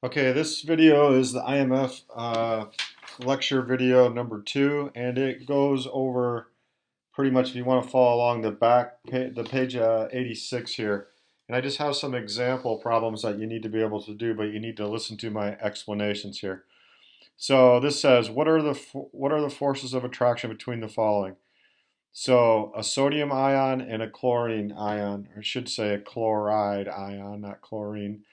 Okay, this video is the IMF lecture video number 2, and it goes over pretty much if you want to follow along the page 86 here. And I just have some example problems that you need to be able to do, but you need to listen to my explanations here. So this says, what are the forces of attraction between the following? So a sodium ion and a chlorine ion, or I should say a chloride ion, not chlorine.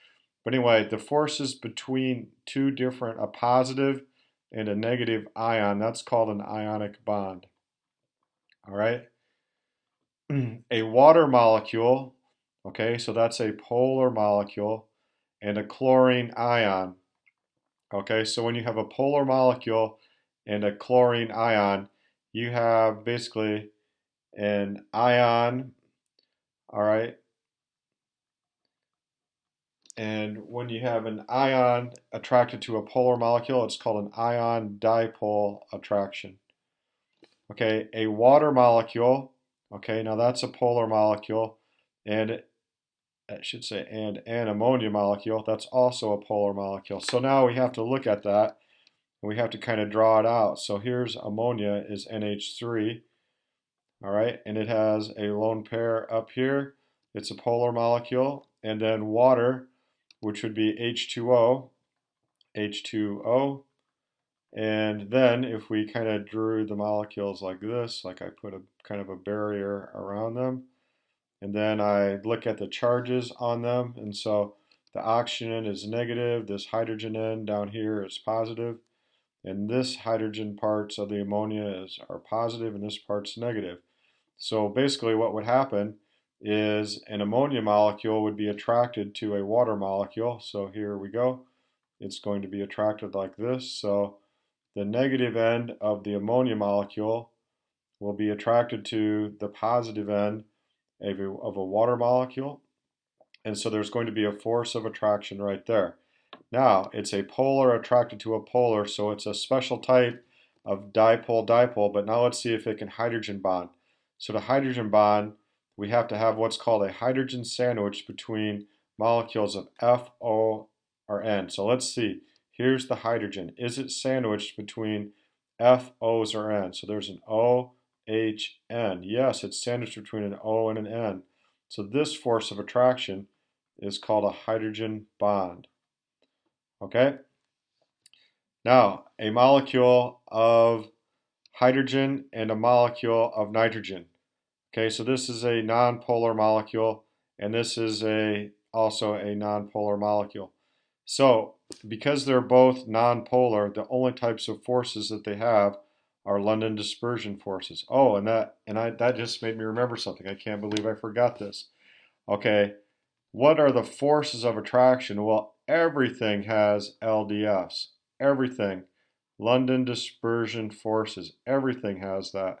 But anyway, the forces between a positive and a negative ion, that's called an ionic bond. All right. A water molecule, okay, so that's a polar molecule, and a chlorine ion. Okay, so when you have a polar molecule and a chlorine ion, you have basically an ion, all right, and when you have an ion attracted to a polar molecule, it's called an ion dipole attraction. Okay, a water molecule, okay, now that's a polar molecule, and I should say, and an ammonia molecule, that's also a polar molecule. So now we have to look at that, and we have to kind of draw it out. So here's ammonia is NH3, all right, and it has a lone pair up here. It's a polar molecule, and then water, which would be H2O, H2O. And then if we kind of drew the molecules like this, like I put a kind of a barrier around them, and then I look at the charges on them, and so the oxygen is negative, this hydrogen end down here is positive, and this hydrogen parts of the ammonia are positive, and this part's negative. So basically what would happen is an ammonia molecule would be attracted to a water molecule. So here we go. It's going to be attracted like this. So the negative end of the ammonia molecule will be attracted to the positive end of a water molecule. And so there's going to be a force of attraction right there. Now, it's a polar attracted to a polar, so it's a special type of dipole-dipole, but now let's see if it can hydrogen bond. So to hydrogen bond, we have to have what's called a hydrogen sandwich between molecules of F, O, or N. So let's see. Here's the hydrogen. Is it sandwiched between F, O's, or N? So there's an O, H, N. Yes, it's sandwiched between an O and an N. So this force of attraction is called a hydrogen bond. Okay? Now, a molecule of hydrogen and a molecule of nitrogen. Okay, so this is a nonpolar molecule, and this is also a nonpolar molecule. So, because they're both nonpolar, the only types of forces that they have are London dispersion forces. Oh, and that just made me remember something. I can't believe I forgot this. Okay, what are the forces of attraction? Well, everything has LDFs. Everything. London dispersion forces. Everything has that.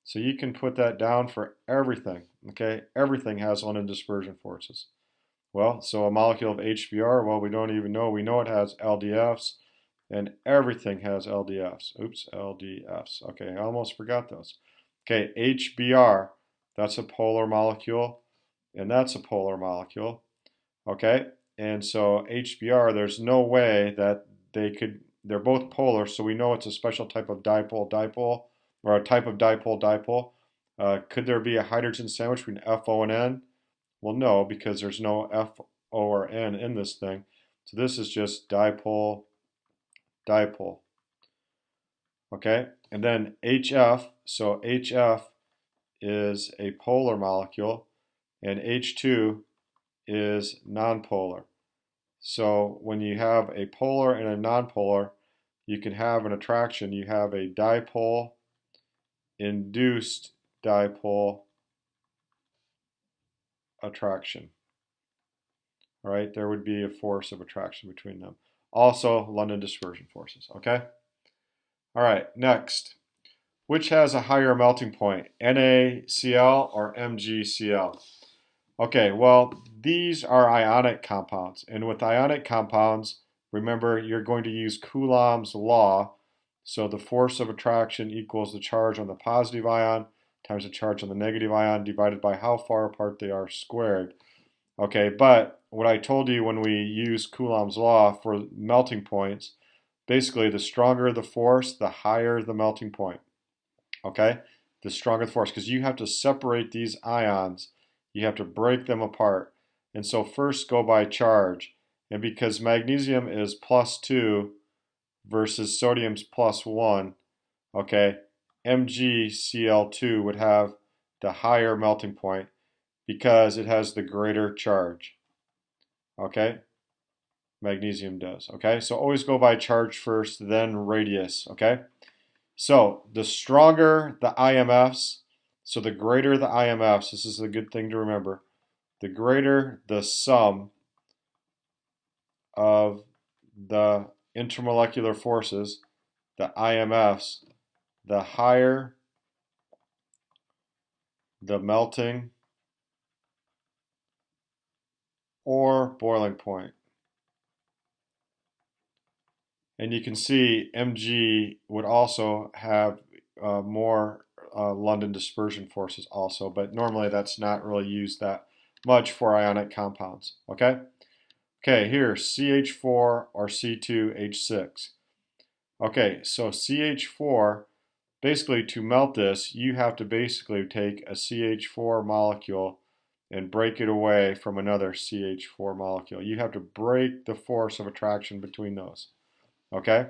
So you can put that down for everything. Okay, everything has London dispersion forces. Well, so a molecule of HBr, well, we don't even know. We know it has LDFs, and everything has LDFs. Oops, LDFs. Okay, I almost forgot those. Okay, HBr, that's a polar molecule, and that's a polar molecule. Okay, and so HBr, there's no way that they're both polar, so we know it's a special type of dipole-dipole, or a type of dipole-dipole. Could there be a hydrogen sandwich between FO and N? Well, no, because there's no F, O, or N in this thing. So this is just dipole, dipole. Okay, and then HF, so HF is a polar molecule, and H2 is nonpolar. So when you have a polar and a nonpolar, you can have an attraction. You have a dipole induced dipole attraction. All right, there would be a force of attraction between them. Also, London dispersion forces, okay? All right, next. Which has a higher melting point, NaCl or Mgcl? Okay, well, these are ionic compounds. And with ionic compounds, remember, you're going to use Coulomb's law. So the force of attraction equals the charge on the positive ion times the charge on the negative ion divided by how far apart they are squared. Okay, but what I told you when we use Coulomb's law for melting points, basically the stronger the force, the higher the melting point. Okay, the stronger the force, because you have to separate these ions, you have to break them apart. And so first go by charge. And because magnesium is +2 versus sodium's +1, okay, Mgcl2 would have the higher melting point because it has the greater charge. Okay, magnesium does. Okay, so always go by charge first, then radius. Okay, so the stronger the IMFs, so the greater the IMFs, this is a good thing to remember, the greater the sum of the intermolecular forces, the IMFs, the higher the melting or boiling point. And you can see Mg would also have more London dispersion forces also, but normally that's not really used that much for ionic compounds. Okay? Okay, here CH4 or C2H6. Okay, so CH4, basically to melt this, you have to basically take a CH4 molecule and break it away from another CH4 molecule. You have to break the force of attraction between those. Okay?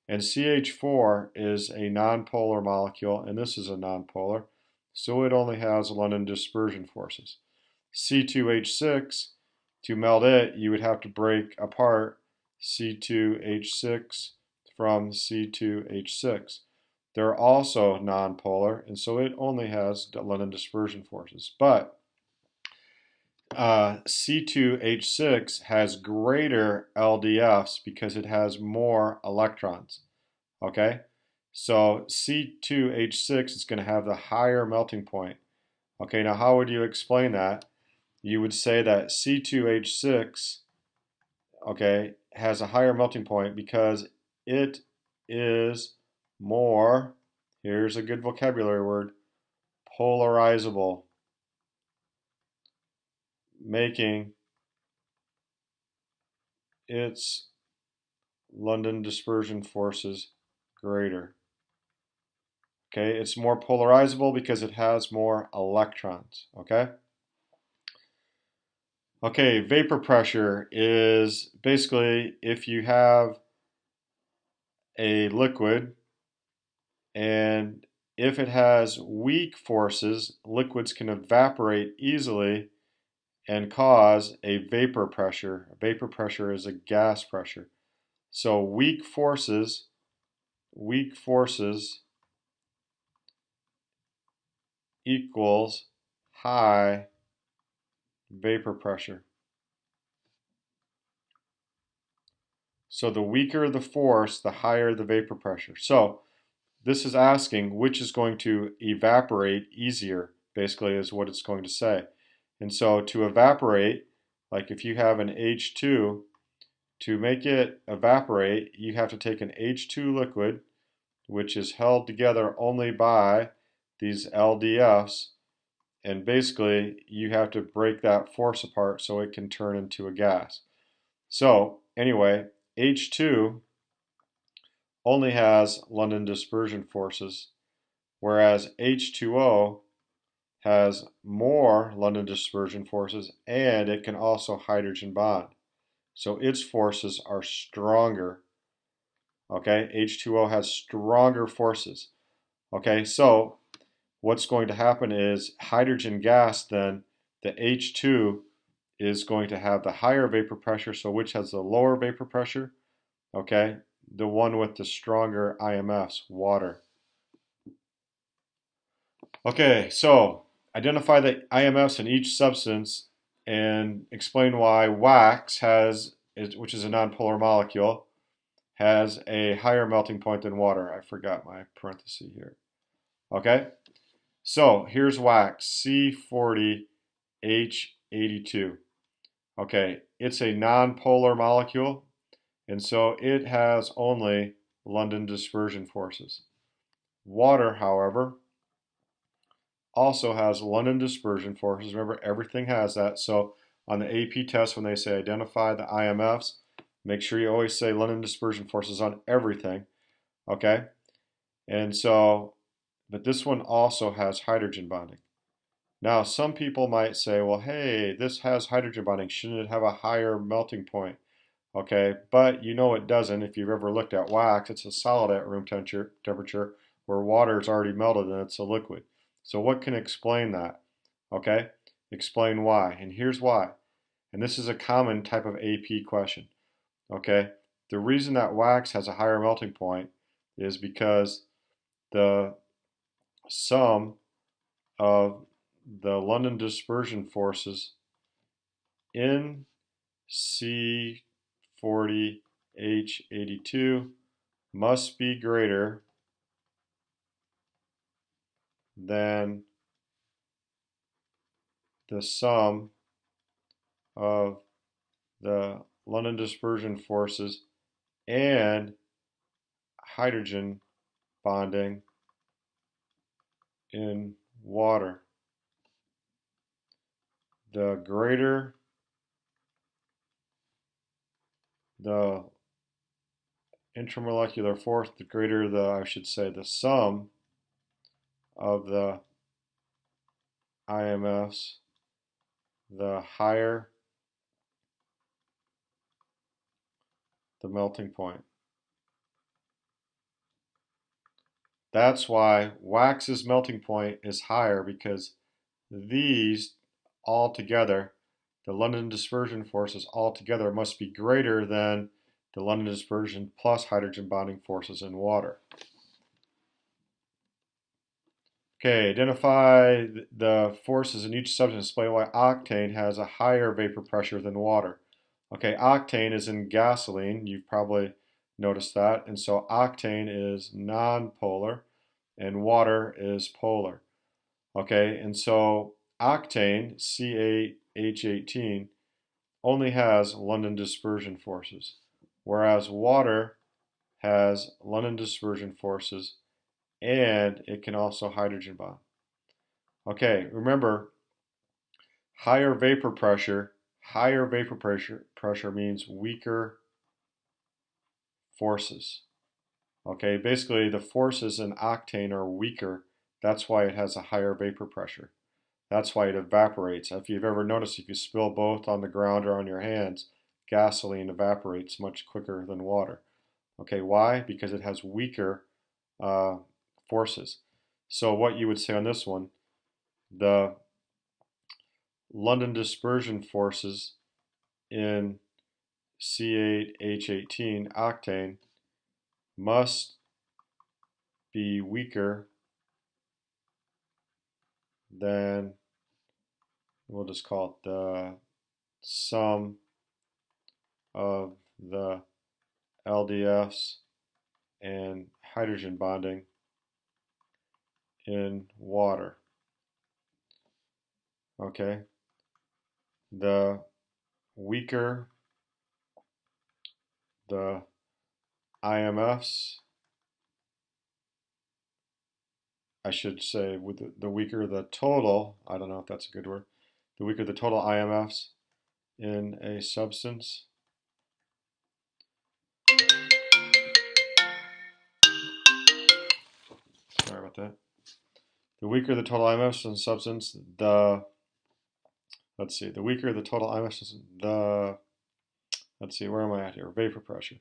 And CH4 is a nonpolar molecule, and this is a nonpolar, so it only has London dispersion forces. C2H6, to melt it, you would have to break apart C2H6 from C2H6. They're also nonpolar, and so it only has London dispersion forces. But C2H6 has greater LDFs because it has more electrons. Okay, so C2H6 is going to have the higher melting point. Okay, now how would you explain that? You would say that C2H6, okay, has a higher melting point because it is more, here's a good vocabulary word, polarizable, making its London dispersion forces greater. Okay, it's more polarizable because it has more electrons. Okay? Okay, vapor pressure is basically if you have a liquid and if it has weak forces, liquids can evaporate easily and cause a vapor pressure. Vapor pressure is a gas pressure. So weak forces equals high vapor pressure. So the weaker the force, the higher the vapor pressure. So this is asking which is going to evaporate easier, basically is what it's going to say. And so to evaporate, like if you have an H2, to make it evaporate, you have to take an H2 liquid, which is held together only by these LDFs, and basically you have to break that force apart so it can turn into a gas. So anyway, H2 only has London dispersion forces, whereas H2O has more London dispersion forces and it can also hydrogen bond. So its forces are stronger. Okay, H2O has stronger forces. Okay, so what's going to happen is hydrogen gas, then the H2 is going to have the higher vapor pressure, so which has the lower vapor pressure? Okay, the one with the stronger IMFs, water. Okay, so identify the IMFs in each substance and explain why wax has, which is a nonpolar molecule, has a higher melting point than water. I forgot my parenthesis here. Okay, so here's wax, C40H82. Okay, it's a nonpolar molecule, and so it has only London dispersion forces. Water, however, also has London dispersion forces. Remember, everything has that. So on the AP test when they say identify the IMFs, make sure you always say London dispersion forces on everything, okay? And so, but this one also has hydrogen bonding. Now, some people might say, well, hey, this has hydrogen bonding. Shouldn't it have a higher melting point? Okay, but you know it doesn't. If you've ever looked at wax, it's a solid at room temperature where water is already melted and it's a liquid. So what can explain that? Okay, explain why. And here's why. And this is a common type of AP question. Okay, the reason that wax has a higher melting point is because the sum of the London dispersion forces in C40H82 must be greater than the sum of the London dispersion forces and hydrogen bonding in water. The greater the intramolecular force, the greater the, I should say, the sum of the IMFs, the higher the melting point. That's why wax's melting point is higher, because these all together, the London dispersion forces all together, must be greater than the London dispersion plus hydrogen bonding forces in water. Okay, identify the forces in each substance. Display why octane has a higher vapor pressure than water. Okay, octane is in gasoline. You've probably noticed that. And so octane is non-polar and water is polar. Okay, and so octane, C8H18, only has London dispersion forces, whereas water has London dispersion forces and it can also hydrogen bond. Okay, remember, higher vapor pressure means weaker forces. Okay, basically the forces in octane are weaker. That's why it has a higher vapor pressure. That's why it evaporates. If you've ever noticed, if you spill both on the ground or on your hands, gasoline evaporates much quicker than water. Okay, why? Because it has weaker forces. So what you would say on this one, the London dispersion forces in C8H18 octane must be weaker than, we'll just call it the sum of the LDFs and hydrogen bonding in water. Okay, the weaker the IMFs, I should say, with the weaker the total, I don't know if that's a good word, the weaker the total IMFs in a substance, sorry about that, the weaker the total IMFs in a substance, the, let's see, the weaker the total IMFs, the, let's see, where am I at here, vapor pressure,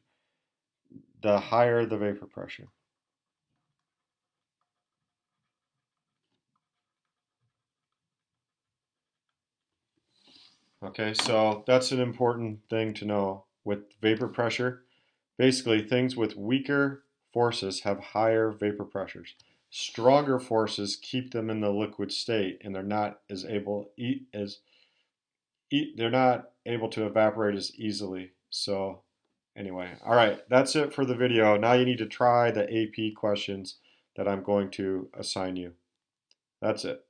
the higher the vapor pressure. Okay, so that's an important thing to know with vapor pressure. Basically, things with weaker forces have higher vapor pressures. Stronger forces keep them in the liquid state, and they're not as able they're not able to evaporate as easily. So anyway, all right, that's it for the video. Now you need to try the AP questions that I'm going to assign you. That's it.